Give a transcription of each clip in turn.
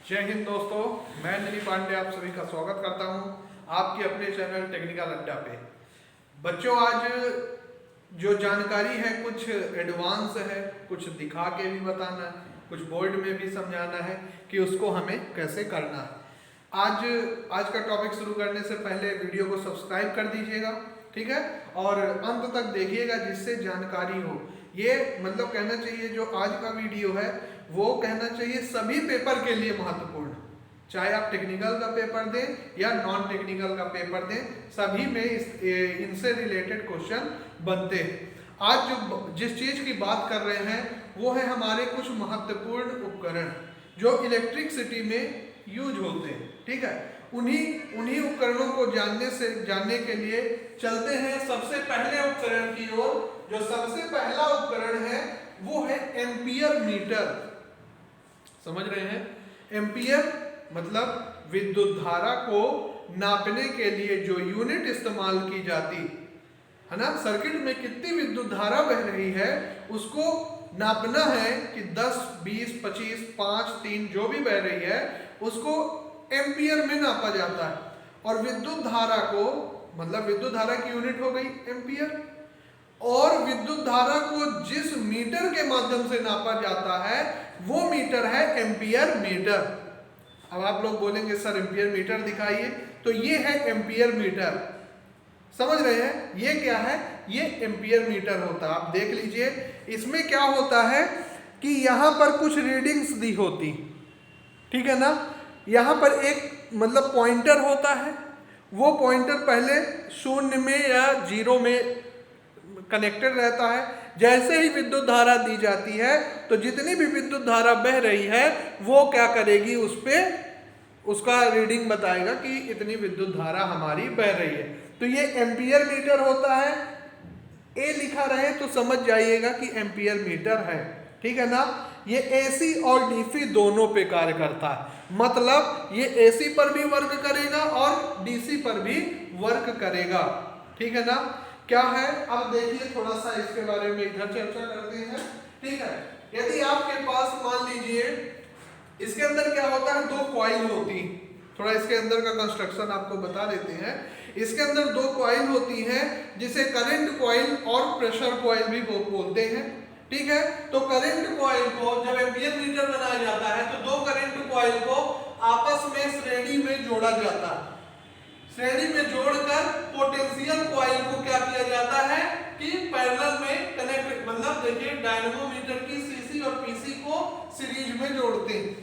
जय हिंद दोस्तों, मैं दिलीप पांडे आप सभी का स्वागत करता हूं आपके अपने चैनल टेक्निकल अड्डा पे। बच्चों, आज जो जानकारी है कुछ एडवांस है, कुछ दिखा के भी बताना है, कुछ बोर्ड में भी समझाना है कि उसको हमें कैसे करना है। आज का टॉपिक शुरू करने से पहले वीडियो को सब्सक्राइब कर दीजिएगा, ठीक है, और अंत तक देखिएगा जिससे जानकारी हो। ये मतलब कहना चाहिए जो आज का वीडियो है वो कहना चाहिए सभी पेपर के लिए महत्वपूर्ण, चाहे आप टेक्निकल का पेपर दें या नॉन टेक्निकल का पेपर दें, सभी में इनसे रिलेटेड क्वेश्चन बनते हैं। आज जो जिस चीज की बात कर रहे हैं वो है हमारे कुछ महत्वपूर्ण उपकरण जो इलेक्ट्रिसिटी में यूज होते हैं, ठीक है। उन्हीं उपकरणों को जानने के लिए चलते हैं सबसे पहले उपकरण की ओर। जो सबसे पहला उपकरण है वो है एम्पियर मीटर। समझ रहे हैं? एम्पियर मतलब विद्युत धारा को नापने के लिए जो यूनिट इस्तेमाल की जाती है ना, सर्किट में कितनी विद्युत धारा बह रही है उसको नापना है कि 10, 20, 25, 5, 3 जो भी बह रही है उसको एम्पियर में नापा जाता है। और विद्युत धारा को मतलब विद्युत धारा की यूनिट हो गई एम्पियर, और विद्युत धारा को जिस मीटर के माध्यम से नापा जाता है वो मीटर है एम्पियर मीटर। अब आप लोग बोलेंगे सर एम्पियर मीटर दिखाइए, तो ये है एम्पियर मीटर। समझ रहे हैं? ये क्या है? ये एम्पियर मीटर होता है। आप देख लीजिए इसमें क्या होता है कि यहां पर कुछ रीडिंग्स दी होती, ठीक है ना। यहां पर एक मतलब पॉइंटर होता है, वो पॉइंटर पहले 0 में या 0 में कनेक्टेड रहता है। जैसे ही विद्युत धारा दी जाती है तो जितनी भी विद्युत धारा बह रही है वो क्या करेगी, उस पे उसका रीडिंग बताएगा कि इतनी विद्युत धारा हमारी बह रही है। तो ये एम्पियर मीटर होता है। ए लिखा रहे तो समझ जाइएगा कि एम्पियर मीटर है, ठीक है ना। ये एसी और डीसी दोनों पे कार्य करता है, मतलब ये एसी पर भी वर्क करेगा और डीसी पर भी वर्क करेगा, ठीक है ना। क्या है अब देखिए, थोड़ा सा इसके बारे में इधर चर्चा करते हैं, ठीक है। यदि आपके पास मान लीजिए इसके अंदर क्या होता है, 2 कॉइल होती, थोड़ा इसके अंदर का कंस्ट्रक्शन आपको बता देते हैं। इसके अंदर 2 कॉइल होती हैं जिसे करंट कॉइल और प्रेशर कॉइल भी बोलते हैं, ठीक है। तो करंट कॉइल को जब एम्पियर मीटर बनाया जाता है तो 2 करंट कॉइल को आपस में श्रेणी में जोड़ा जाता है। श्रेणी में जोड़कर पोटेंशियल कॉइल को क्या किया जाता है कि पैरेलल में कनेक्ट, मतलब देखिए डायनेमोमीटर की सीसी और पीसी को सीरीज में जोड़ते हैं,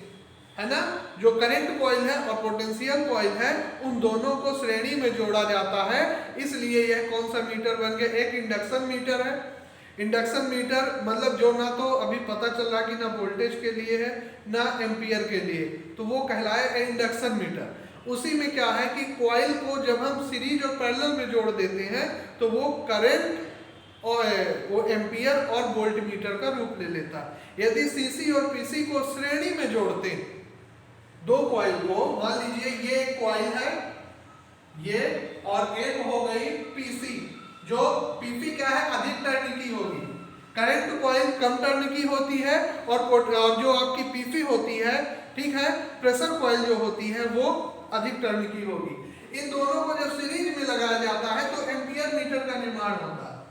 है ना। जो करंट कॉइल है और पोटेंशियल कॉइल है उन दोनों को श्रेणी में जोड़ा जाता है। इसलिए यह कौन सा मीटर बन गया, एक इंडक्शन मीटर है। इंडक्शन मीटर मतलब जो ना तो अभी पता चल रहा कि ना वोल्टेज के लिए है ना एम्पियर के लिए, तो वो कहलाए इंडक्शन मीटर। उसी में क्या है कि कॉइल को जब हम सीरीज और पैरेलल में जोड़ देते हैं तो वो करंट और वो एम्पियर और वोल्ट मीटर का रूप ले लेता है। यदि सीसी और पीसी को श्रेणी में जोड़ते हैं 2 कॉइल को, मान लीजिए ये एक कॉइल है ये, और एक हो गई पीसी। जो पीसी क्या है, अधिक टर्न की होगी। करंट कॉइल कम टर्न की होती है और जो आपकी पीसी होती है, ठीक है, प्रेशर कॉइल जो होती है वो अधिक टर्न की होगी। इन दोनों को जब सीरीज में लगाया जाता है तो एम्पियर मीटर का निर्माण होता है,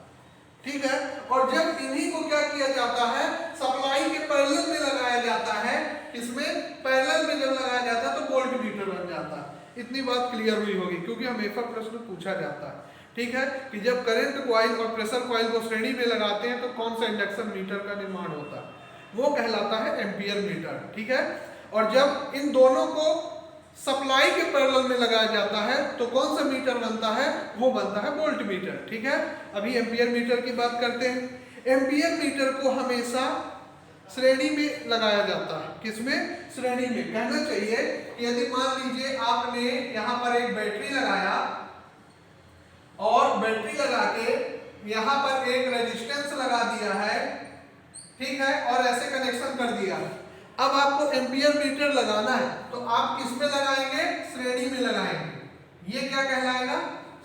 ठीक है। और जब इन्हीं को क्या किया जाता है, सप्लाई के पैरेलल में लगाया जाता है, इसमें पैरेलल में जब लगाया जाता है तो वोल्ट मीटर बन जाता है। इतनी बात क्लियर हुई होगी क्योंकि हमेशा प्रश्न पूछा जाता है, ठीक है, कि जब करंट कॉइल और प्रेशर कॉइल को श्रेणी में लगाते हैं तो कौन सा इंडक्शन मीटर का निर्माण होता है, वो कहलाता है एम्पियर मीटर, ठीक है। और जब इन दोनों को सप्लाई के पैरेलल में लगाया जाता है तो कौन सा मीटर बनता है, वो बनता है वोल्ट मीटर, ठीक है। अभी एम्पियर मीटर की बात करते हैं। एम्पियर मीटर को हमेशा श्रेणी में लगाया जाता है। किसमें? श्रेणी में। कहना चाहिए यदि मान लीजिए आपने यहां पर एक बैटरी लगाया और बैटरी लगा के यहां पर एक रेजिस्टेंस लगा दिया है, ठीक है, और ऐसे कनेक्शन कर दिया। अब आपको एम्पियर मीटर लगाना है तो आप किस में लगाएंगे, श्रेणी में लगाएंगे। ये क्या कहलाएगा,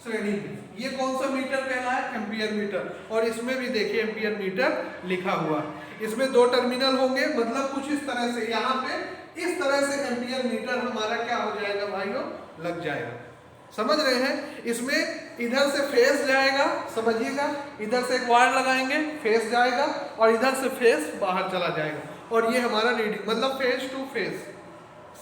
श्रेणी में। ये कौन सा मीटर कहलाए, एम्पियर मीटर। और इसमें भी देखिए एम्पियर मीटर लिखा हुआ है। इसमें 2 टर्मिनल होंगे, मतलब कुछ इस तरह से यहाँ पे इस तरह से एम्पियर मीटर हमारा क्या हो जाएगा भाइयों, लग जाएगा। समझ रहे हैं? इसमें इधर से फेस जाएगा, समझिएगा, इधर से एक वायर लगाएंगे, फेस जाएगा और इधर से फेस बाहर चला जाएगा और ये हमारा रीडिंग, मतलब फेस टू फेस।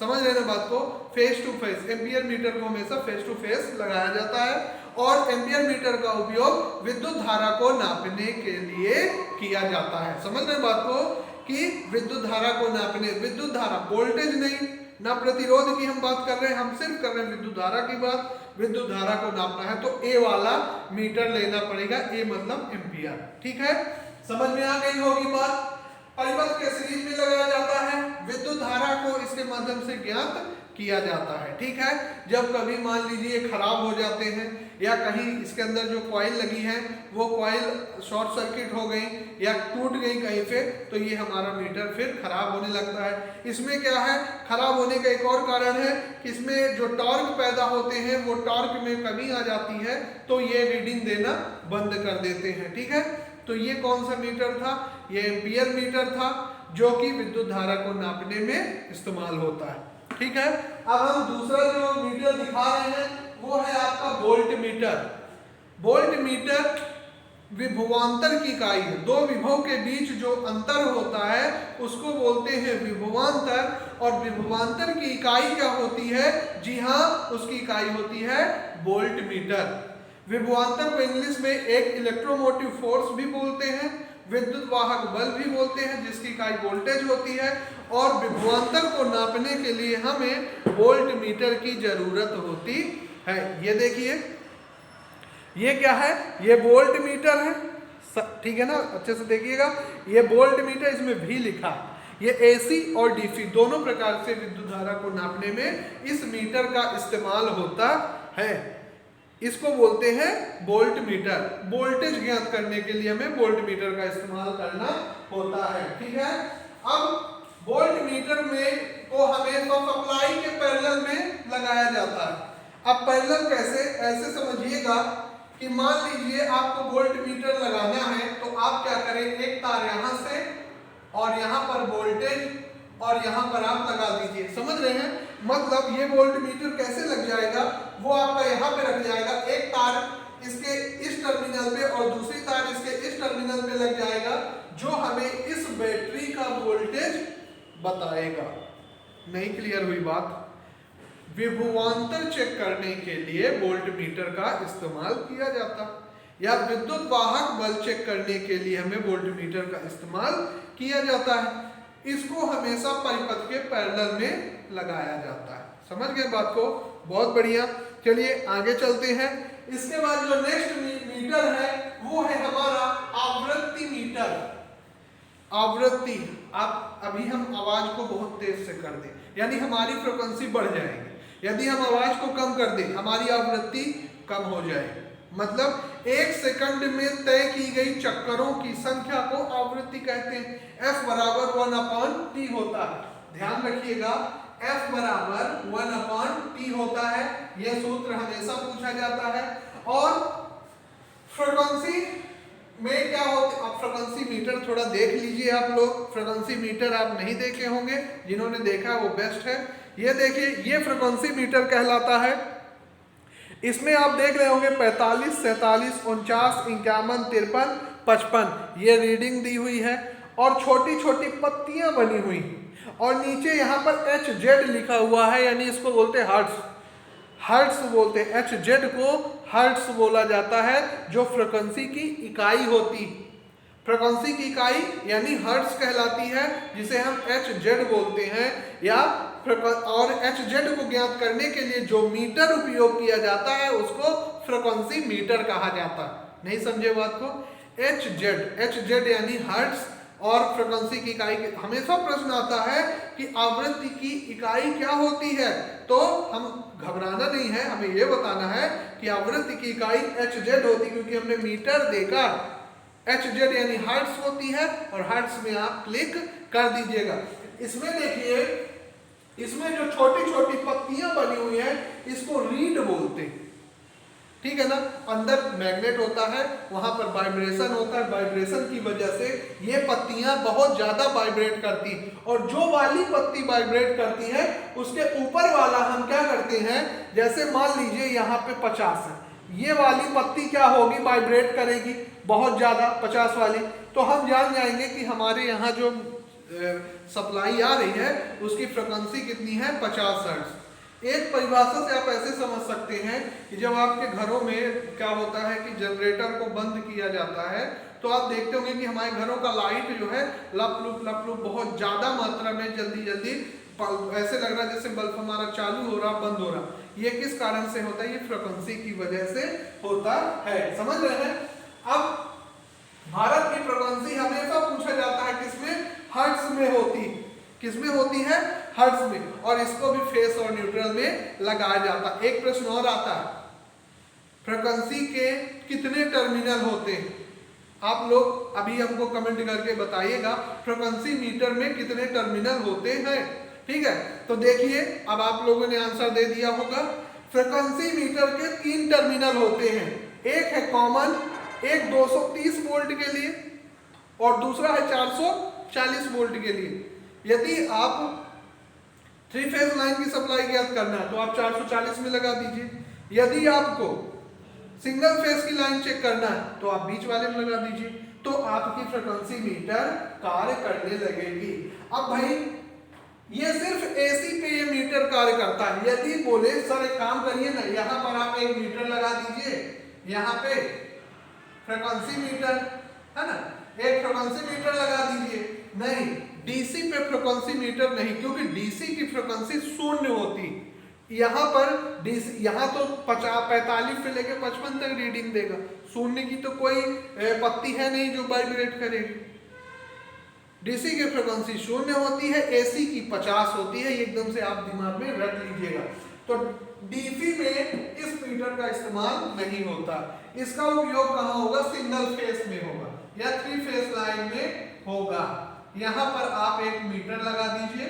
समझ रहे हैं बात को? Face to face. Ampere meter को हमेशा फेस टू फेस लगाया जाता है और एम्पियर मीटर का उपयोग विद्युत धारा को नापने के लिए किया जाता है। समझ रहे हैं बात को कि विद्युत धारा को नापने, विद्युत धारा, वोल्टेज नहीं, ना प्रतिरोध की हम बात कर रहे हैं, हम सिर्फ कर रहे हैं विद्युत धारा की बात। विद्युत धारा को नापना है तो ए वाला मीटर लेना पड़ेगा, ए मतलब एम्पियर। ठीक है, समझ में आ गई होगी बात। परिपथ के सीरीज में लगाया जाता है, विद्युत धारा को इसके माध्यम से ज्ञात किया जाता है। ठीक है, जब कभी मान लीजिए खराब हो जाते हैं या कहीं इसके अंदर जो कॉइल लगी है वो कॉइल शॉर्ट सर्किट हो गई या टूट गई कहीं पे, तो ये हमारा मीटर फिर खराब होने लगता है। इसमें क्या है, खराब होने का एक और कारण है कि इसमें जो टॉर्क पैदा होते हैं वो टॉर्क में कमी आ जाती है तो ये रीडिंग देना बंद कर देते हैं। ठीक है, तो ये कौन सा मीटर था, ये एम्पियर मीटर था जो कि विद्युत धारा को नापने में इस्तेमाल होता है। ठीक है, अब हम दूसरा जो मीटर दिखा रहे हैं वो है आपका वोल्ट मीटर। वोल्ट मीटर विभवांतर की इकाई है, दो विभव के बीच जो अंतर होता है उसको बोलते हैं विभवांतर। और विभवांतर की इकाई क्या होती है, जी हाँ, उसकी इकाई होती है वोल्ट मीटर। विभवांतर को इंग्लिश में एक इलेक्ट्रोमोटिव फोर्स भी बोलते हैं, विद्युत वाहक बल भी बोलते हैं जिसकी इकाई वोल्टेज होती है। और विभवांतर को नापने के लिए हमें वोल्ट मीटर की जरूरत होती है। ये देखिए, ये क्या है, ये वोल्ट मीटर है, ठीक है ना, अच्छे से देखिएगा, ये वोल्ट मीटर, इसमें भी लिखा, ये एसी और डीसी दोनों प्रकार से विद्युत धारा को नापने में इस मीटर का इस्तेमाल होता है। इसको बोलते हैं वोल्ट मीटर। वोल्टेज ज्ञात करने के लिए हमें वोल्ट मीटर का इस्तेमाल करना होता है। ठीक है, अब वोल्ट मीटर में को हमें तो सप्लाई के पैरेलल में लगाया जाता है। अब पैरेलल कैसे, ऐसे समझिएगा कि मान लीजिए आपको वोल्ट मीटर लगाना है तो आप क्या करें, एक तार यहाँ से और यहाँ पर वोल्टेज और यहाँ पर आप लगा दीजिए। समझ रहे हैं, मतलब ये वोल्ट मीटर कैसे लग जाएगा, वो आपका यहाँ पे रख जाएगा, एक तार इसके इस टर्मिनल पे और दूसरी तार इसके इस टर्मिनल पे लग जाएगा जो हमें इस बैटरी का वोल्टेज बताएगा। नहीं क्लियर हुई बात? विभवांतर चेक करने के लिए वोल्ट मीटर का इस्तेमाल किया जाता, या विद्युत वाहक बल चेक करने के लिए हमें वोल्ट मीटर का इस्तेमाल किया जाता है। इसको हमेशा परिपथ के पैरेलल में लगाया जाता है। समझ गए बात को? बहुत बढ़िया, चलिए आगे चलते हैं। इसके बाद जो नेक्स्ट मीटर है वो है हमारा आवृत्ति मीटर। आवृत्ति, आप अभी हम आवाज को बहुत तेज से कर दें यानी हमारी फ्रीक्वेंसी बढ़ जाएगी, यदि हम आवाज को कम कर दें हमारी आवृत्ति कम हो जाएगी। मतलब एक सेकंड में तय की गई चक्करों की संख्या को आवृत्ति कहते हैं। F बराबर 1/T होता है, ध्यान रखिएगा, F बराबर 1/T होता है, यह सूत्र हमेशा पूछा जाता है। और फ्रीक्वेंसी में क्या होता है, आप फ्रीक्वेंसी मीटर थोड़ा देख लीजिए, आप लोग फ्रीक्वेंसी मीटर आप नहीं देखे होंगे, जिन्होंने देखा वो बेस्ट है। ये देखिए, ये फ्रीक्वेंसी मीटर कहलाता है। इसमें आप देख रहे होंगे 45, 47, 49, 51, 53, 55 ये रीडिंग दी हुई है और छोटी छोटी पत्तियां बनी हुई और नीचे यहाँ पर HZ लिखा हुआ है, यानी इसको बोलते हैं हर्ट्ज। हर्ट्ज बोलते हैं, HZ को हर्ट्ज बोला जाता है जो फ्रीक्वेंसी की इकाई होती, फ्रीक्वेंसी की इकाई यानी हर्ट्ज कहलाती है, जिसे हम HZ बोलते हैं। या और HZ को ज्ञात करने के लिए जो मीटर उपयोग किया जाता है उसको फ्रीक्वेंसी मीटर कहा जाता है। नहीं समझे बात को? HZ यानी हर्ट्ज और फ्रीक्वेंसी की इकाई। हमेशा प्रश्न आता है कि आवृत्ति की इकाई क्या होती है, तो हम घबराना नहीं है, हमें यह बताना है कि आवृत्ति की इकाई HZ होती, क्योंकि हमने मीटर देखा HZ यानी हर्ट्ज होती है और हर्ट्ज में आप क्लिक कर दीजिएगा। इसमें देखिए, इसमें जो छोटी छोटी पत्तियां बनी हुई हैं इसको रीड बोलते हैं। ठीक है ना। अंदर मैग्नेट होता है, वहां पर वाइब्रेशन होता है, वाइब्रेशन की वजह से ये पत्तियां बहुत ज्यादा वाइब्रेट करती हैं, और जो वाली पत्ती वाइब्रेट करती है उसके ऊपर वाला हम क्या करते हैं, जैसे मान लीजिए यहाँ पे 50 है, ये वाली पत्ती क्या होगी, वाइब्रेट करेगी बहुत ज्यादा 50 वाली, तो हम जान जाएंगे कि हमारे यहाँ जो सप्लाई आ रही है उसकी फ्रिक्वेंसी कितनी है, 50 हर्ट्ज। एक परिभाषा से आप ऐसे समझ सकते हैं कि जब आपके घरों में क्या होता है कि जनरेटर को बंद किया जाता है, तो आप देखते होंगे कि हमारे घरों का लाइट जो है लप लुप बहुत ज्यादा मात्रा में जल्दी जल्दी ऐसे लग रहा है जैसे बल्ब हमारा चालू हो रहा बंद हो रहा। ये किस कारण से होता है, ये फ्रिक्वेंसी की वजह से होता है, समझ रहे हैं। अब भारत की फ्रिक्वेंसी हमेशा पूछा जाता है किसमें, हर्ट्ज में होती, किसमें होती है, हर्ट्ज में, और इसको भी फेस और न्यूट्रल में लगाया जाता है। एक प्रश्न और आता है, फ्रिक्वेंसी के कितने टर्मिनल होते हैं, आप लोग अभी हमको कमेंट करके बताइएगा फ्रिक्वेंसी मीटर में कितने टर्मिनल होते हैं। ठीक है, तो देखिए अब आप लोगों ने आंसर दे दिया होगा। फ्रिक्वेंसी मीटर के 3 टर्मिनल होते हैं, एक है कॉमन, एक 230 वोल्ट के लिए और दूसरा है 440 वोल्ट के लिए। यदि आप 3 फेज लाइन की सप्लाई ज्ञात करना है तो आप 440 में लगा दीजिए, यदि आपको सिंगल फेज की लाइन चेक करना है तो आप बीच वाले में लगा दीजिए, तो आपकी फ्रिक्वेंसी मीटर कार्य करने लगेगी। अब भाई ये सिर्फ एसी पे ये मीटर कार्य करता है। यदि बोले सर एक काम करिए ना, यहाँ पर आप एक मीटर लगा दीजिए, यहाँ पे फ्रिक्वेंसी मीटर है ना, एक फ्रिक्वेंसी मीटर लगा दीजिए, नहीं डीसी पे फ्रिक्वेंसी मीटर नहीं, क्योंकि डीसी की फ्रिक्वेंसी शून्य होती। यहाँ पर डीसी यहाँ तो 45 से लेकर 55 तक रीडिंग देगा, शून्य की तो कोई पत्ती है नहीं जो वाइब्रेट करेगी। डीसी की फ्रिक्वेंसी शून्य होती है, एसी की 50 होती है, एकदम से आप दिमाग में रख लीजिएगा। तो डीसी में इस मीटर का इस्तेमाल नहीं होता, इसका उपयोग कहाँ होगा, सिंगल फेस में होगा या 3 फेस लाइन में होगा। यहाँ पर आप एक मीटर लगा दीजिए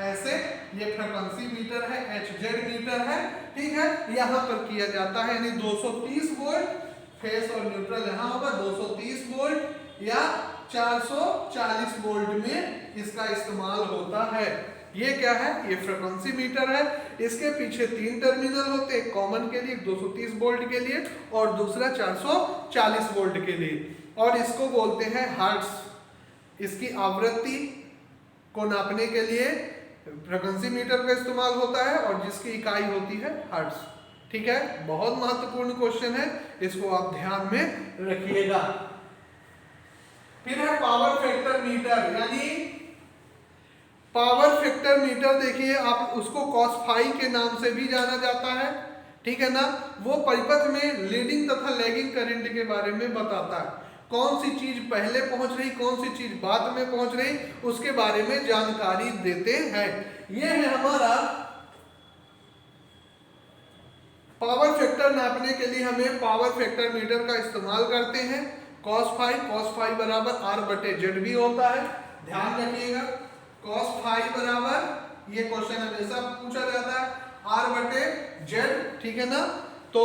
ऐसे, ये फ्रिक्वेंसी मीटर है, HZ मीटर है, ठीक है। यहाँ पर किया जाता है यानी 230 वोल्ट, फेस और न्यूट्रल यहाँ होगा 230 वोल्ट या 440 वोल्ट में इसका इस्तेमाल होता है। ये क्या है, ये फ्रिक्वेंसी मीटर है। इसके पीछे 3 टर्मिनल होते हैं, कॉमन के लिए 230 वोल्ट के लिए और दूसरा 440 वोल्ट के लिए, और इसको बोलते हैं हर्ट्ज। इसकी आवृत्ति को नापने के लिए फ्रिक्वेंसी मीटर का इस्तेमाल होता है और जिसकी इकाई होती है हर्ट्ज। ठीक है, बहुत महत्वपूर्ण क्वेश्चन है, इसको आप ध्यान में रखिएगा। फिर है पावर फैक्टर मीटर, यानी पावर फैक्टर मीटर देखिए आप उसको कॉस फाई के नाम से भी जाना जाता है, ठीक है ना। वो परिपथ में लीडिंग तथा लैगिंग करंट के बारे में बताता है, कौन सी चीज पहले पहुंच रही, कौन सी चीज बाद में पहुंच रही, उसके बारे में जानकारी देते हैं। यह है हमारा पावर फैक्टर नापने के लिए हमें पावर फैक्टर मीटर का इस्तेमाल करते हैं। कॉस फाई बराबर R/Z भी होता है, ध्यान रखिएगा। कॉस फाई बराबर, ये क्वेश्चन हमेशा पूछा जाता है, R/Z, ठीक है ना। तो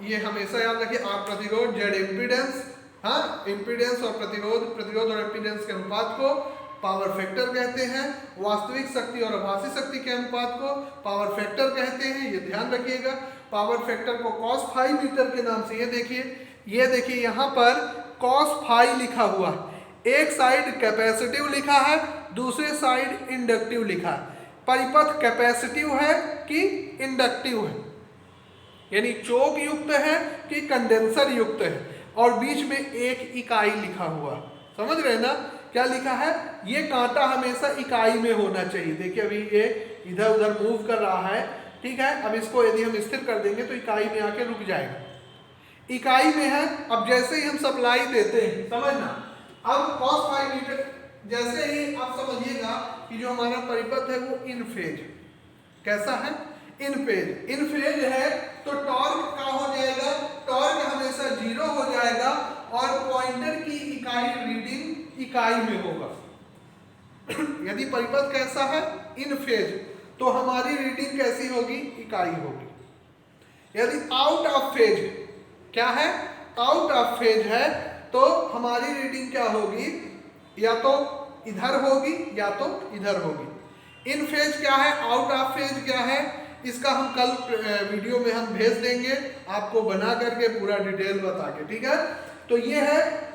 ये हमेशा याद रखिए, R प्रतिरोध, Z इम्पीडेंस, हाँ इम्पीडेंस और प्रतिरोध और इम्पीडेंस के अनुपात को पावर फैक्टर कहते हैं। वास्तविक शक्ति और आभासी शक्ति के अनुपात को पावर फैक्टर कहते हैं, ये ध्यान रखिएगा। पावर फैक्टर को कॉस फाई मीटर के नाम से, ये देखिए यहाँ पर कॉस फाई लिखा हुआ है, एक साइड कैपेसिटिव लिखा है, दूसरे साइड इंडक्टिव लिखा है। परिपथ कैपेसिटिव है कि इंडक्टिव है, यानी चोक युक्त है कि कंडेंसर युक्त है, और बीच में एक इकाई लिखा हुआ, समझ रहे ना क्या लिखा है। ये कांटा हमेशा इकाई में होना चाहिए। देखिए अभी ये इधर उधर मूव कर रहा है, ठीक है। अब इसको यदि हम स्थिर कर देंगे तो इकाई में आके रुक जाएगा, इकाई में है। अब जैसे ही हम सप्लाई देते हैं, समझना, अब कॉस फाई मीटर जैसे ही आप समझिएगा कि जो हमारा परिपथ है वो इन फेज, कैसा है, इन फेज है, तो टॉर्क क्या हो जाएगा, टॉर्क हमेशा 0 हो जाएगा और पॉइंटर की इकाई रीडिंग इकाई में होगा। यदि परिपथ कैसा है, इन फेज, तो हमारी रीडिंग कैसी होगी, इकाई होगी। यदि आउट ऑफ फेज, क्या है, आउट ऑफ फेज है, तो हमारी रीडिंग क्या होगी, या तो इधर होगी या तो इधर होगी। इन फेज क्या है, आउट ऑफ फेज क्या है, इसका हम कल वीडियो में हम भेज देंगे आपको बना करके पूरा डिटेल बता के, ठीक है। तो ये है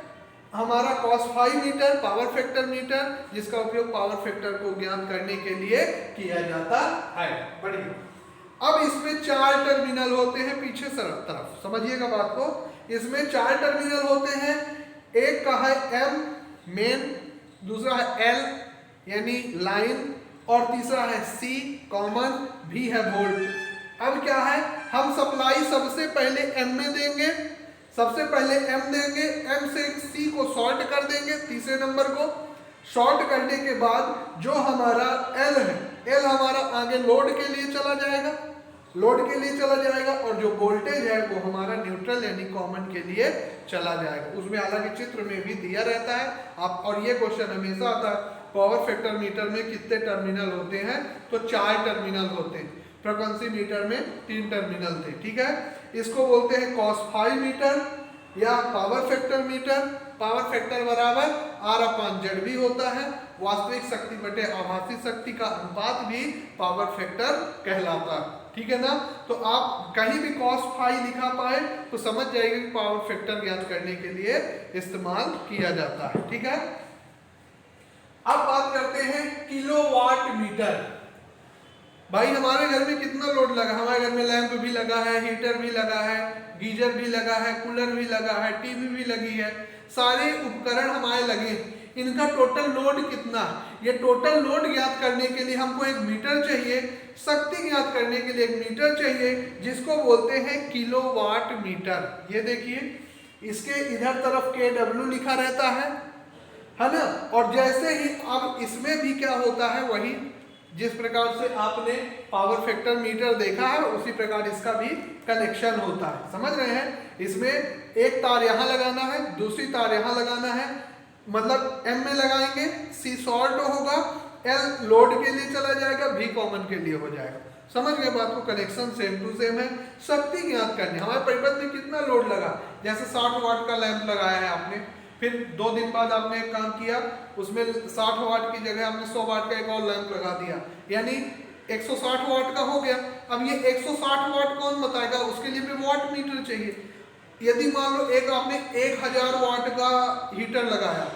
हमारा cos phi meter, power factor meter, जिसका उपयोग पावर फैक्टर को ज्ञात करने के लिए किया जाता है। बढ़िया। अब इसमें 4 टर्मिनल होते हैं पीछे तरफ, समझिएगा बात को। इसमें 4 टर्मिनल होते हैं, एक का है M मेन, दूसरा है L यानी लाइन, और तीसरा है C कॉमन, V है वोल्ट। अब क्या है, हम सप्लाई सबसे पहले M में देंगे, सबसे पहले M देंगे, M से C को शॉर्ट कर देंगे, तीसरे नंबर को शॉर्ट करने के बाद जो हमारा L है, L हमारा आगे लोड के लिए चला जाएगा, लोड के लिए चला जाएगा, और जो वोल्टेज है वो हमारा न्यूट्रल यानी कॉमन के लिए चला जाएगा। उसमें हालांकि चित्र में भी दिया रहता है आप, और ये क्वेश्चन हमेशा आता है पावर फैक्टर मीटर में कितने टर्मिनल होते हैं, तो 4 टर्मिनल होते हैं। फ्रीक्वेंसी मीटर में 3 टर्मिनल थे, ठीक है। इसको बोलते हैं cos फाई मीटर या power factor metre. Power factor बराबर R/Z भी होता है, वास्तविक शक्ति बटे आभासी शक्ति का अनुपात भी पावर फैक्टर कहलाता है, ठीक है ना। तो आप कहीं भी cos फाई लिखा पाए तो समझ जाएंगे कि पावर फैक्टर ज्ञात करने के लिए इस्तेमाल किया जाता है, ठीक है। अब बात करते हैं किलोवाट मीटर। भाई हमारे घर में कितना लोड लगा, हमारे घर में लैंप भी लगा है, हीटर भी लगा है, गीजर भी लगा है, कूलर भी लगा है, टीवी भी लगी है, सारे उपकरण हमारे लगे, इनका टोटल लोड कितना। ये टोटल लोड ज्ञात करने के लिए हमको एक मीटर चाहिए, शक्ति ज्ञात करने के लिए एक मीटर चाहिए, जिसको बोलते हैं किलोवाट मीटर। ये देखिए इसके इधर तरफ kW लिखा रहता है ना। और जैसे ही अब इसमें भी क्या होता है, वही जिस प्रकार से आपने पावर फैक्टर मीटर देखा है उसी प्रकार इसका भी कनेक्शन होता है, समझ रहे हैं। इसमें एक तार यहाँ लगाना है, दूसरी तार यहाँ लगाना है, मतलब M में लगाएंगे, C शॉर्ट होगा, L लोड के लिए चला जाएगा, V कॉमन के लिए हो जाएगा। समझ गए बात को, कनेक्शन सेम टू सेम है। शक्ति ज्ञात करनी, हमारे परिपथ में कितना लोड लगा, जैसे 60 वाट का लैंप लगाया है आपने, फिर 2 दिन बाद आपने एक काम किया, उसमें 60 वाट की जगह आपने 100 वाट का एक और लैंप लगा दिया, यानी 160 वाट का हो गया। अब ये 160 वाट कौन बताएगा, उसके लिए भी वाट मीटर चाहिए। यदि मान लो एक आपने 1000 वाट का हीटर लगाया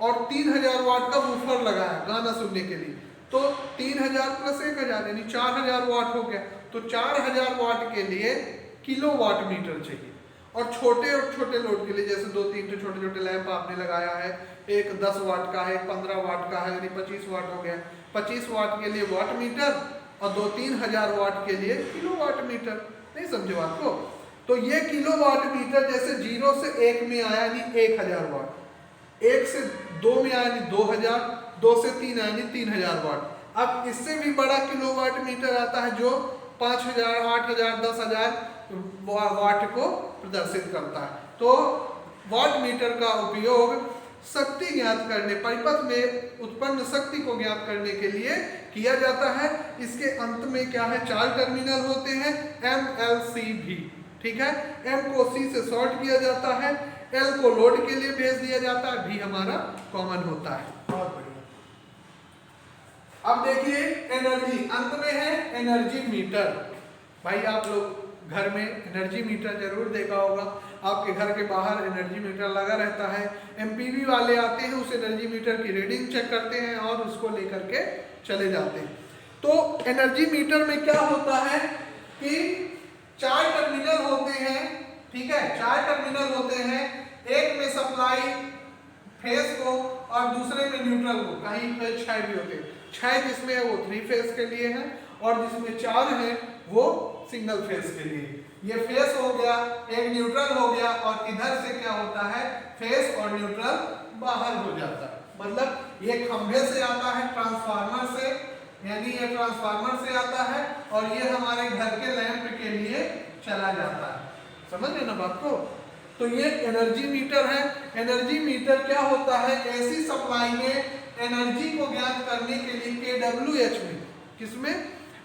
और 3000 वाट का वूफर लगाया गाना सुनने के लिए, तो 3000 प्लस 1000 यानी 4000 वाट हो गया। तो 4000 वाट के लिए किलोवाट मीटर चाहिए। और छोटे लोड के लिए जैसे 2-3 छोटे छोटे लैंप आपने लगाया है, एक 10 वाट का है, एक 15 वाट का है, यानी 25 वाट हो गया। 25 वाट के लिए वाट मीटर और 2-3 हजार वाट के लिए किलोवाट मीटर। नहीं समझे बात को। तो ये किलोवाट मीटर जैसे 0 से 1 में आया यानी 1000 वाट, 1 से 2 में आया यानी 2000, 2 से 3 आया यानी 3000 वाट। अब इससे भी बड़ा किलोवाट मीटर आता है जो 5000, 8000, 10000 वाट को प्रदर्शित करता है। तो वाट मीटर का उपयोग शक्ति ज्ञात करने, परिपथ में उत्पन्न शक्ति को ज्ञात करने के लिए किया जाता है। इसके अंत में क्या है, 4 टर्मिनल होते हैं, M, L, C, V, ठीक है। M को C से शॉर्ट किया जाता है, L को लोड के लिए भेज दिया जाता है, V हमारा कॉमन होता है। बहुत बढ़िया। अब देखिए एनर्जी, अंत में है एनर्जी मीटर। भाई आप लोग घर में एनर्जी मीटर जरूर देखा होगा, आपके घर के बाहर एनर्जी मीटर लगा रहता है। MPV वाले आते हैं, उस एनर्जी मीटर की रीडिंग चेक करते हैं और उसको लेकर के चले जाते हैं। तो एनर्जी मीटर में क्या होता है कि 4 टर्मिनल होते हैं, ठीक है, 4 टर्मिनल होते हैं। एक में सप्लाई फेस को और दूसरे में न्यूट्रल को, कहीं पे 6 भी होते हैं। 6 जिसमें है वो 3 फेस के लिए है और जिसमें 4 है वो सिंगल फेस के लिए। ये फेस हो गया, एक न्यूट्रल हो गया, और इधर से क्या होता है, फेस और न्यूट्रल बाहर हो जाता है। मतलब ये खंभे से आता है, ट्रांसफार्मर से, यानी ये ट्रांसफार्मर से आता है और ये हमारे घर के लैंप के लिए चला जाता है। समझ गए ना बात को। तो ये एनर्जी मीटर है। एनर्जी मीटर क्या होता है, ऐसी सप्लाई में एनर्जी को ज्ञात करने के लिए kWh में, किसमें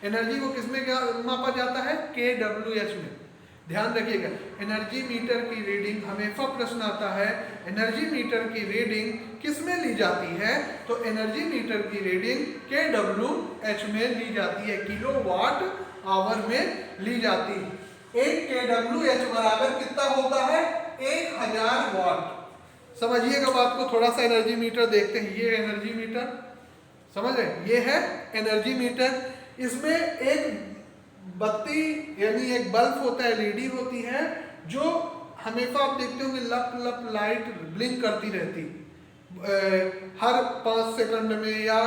एनर्जी को किसमें मापा जाता है, kWh में। ध्यान रखिएगा, एनर्जी मीटर की रीडिंग हमेशा प्रश्न आता है, एनर्जी मीटर की रीडिंग किस में ली जाती है? तो एनर्जी मीटर की रीडिंग kWh में ली जाती है, किलोवाट आवर में ली जाती है। एक kWh बराबर कितना होता है? 1000 वाट। समझिएगा बात को, थोड़ा सा एनर्जी मीटर देखते हैं। ये एनर्जी मीटर, समझ रहे, ये है एनर्जी मीटर। इसमें एक बत्ती यानी एक बल्ब होता है, एलईडी होती है, जो हमेशा आप देखते होंगे लप लप लाइट ब्लिंक करती रहती हर 5 सेकंड में, या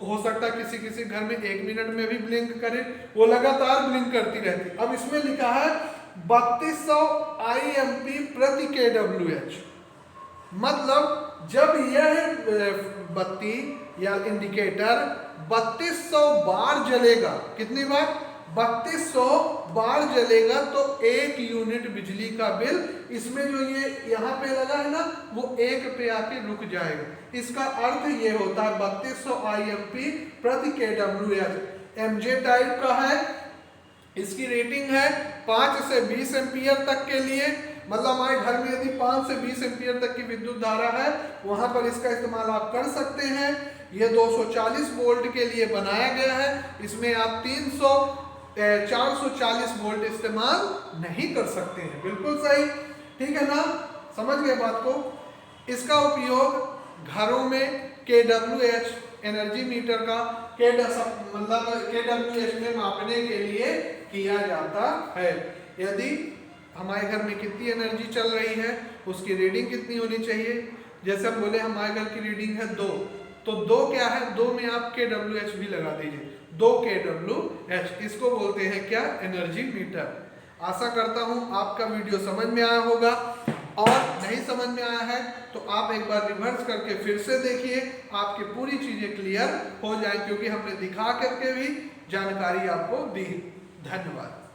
हो सकता है किसी किसी घर में 1 मिनट में भी ब्लिंक करे, वो लगातार ब्लिंक करती रहती। अब इसमें लिखा है 3200 IMP प्रति kWh, मतलब जब यह बत्ती या इंडिकेटर 3200 बार जलेगा, कितनी बार? 3200 बार जलेगा तो 1 यूनिट बिजली का बिल इसमें जो ये यहाँ पे लगा है ना, वो 1 पे आके रुक जाएगा। इसका अर्थ ये होता है 3200 IMP प्रति kWh। MJ टाइप का है, इसकी रेटिंग है 5 से 20 एम्पियर तक के लिए, मतलब हमारे घर में यदि 5 से 20 एम्पियर तक की विद्युत धारा है, वहां पर इसका इस्तेमाल आप कर सकते हैं। यह 240 वोल्ट के लिए बनाया गया है, इसमें आप 440 वोल्ट इस्तेमाल नहीं कर सकते हैं। बिल्कुल सही, ठीक है ना, समझ गए बात को। इसका उपयोग घरों में kWh एनर्जी मीटर का मतलब kWh में मापने के लिए किया जाता है। यदि हमारे घर में कितनी एनर्जी चल रही है, उसकी रीडिंग कितनी होनी चाहिए। जैसे हम बोले हमारे घर की रीडिंग है 2, तो 2 क्या है, 2 में आप kWh भी लगा दीजिए, 2 kWh, इसको बोलते हैं क्या? Energy meter. आशा करता हूं आपका वीडियो समझ में आया होगा, और नहीं समझ में आया है तो आप एक बार रिवर्स करके फिर से देखिए, आपकी पूरी चीजें क्लियर हो जाए, क्योंकि हमने दिखा करके भी जानकारी आपको दी। धन्यवाद।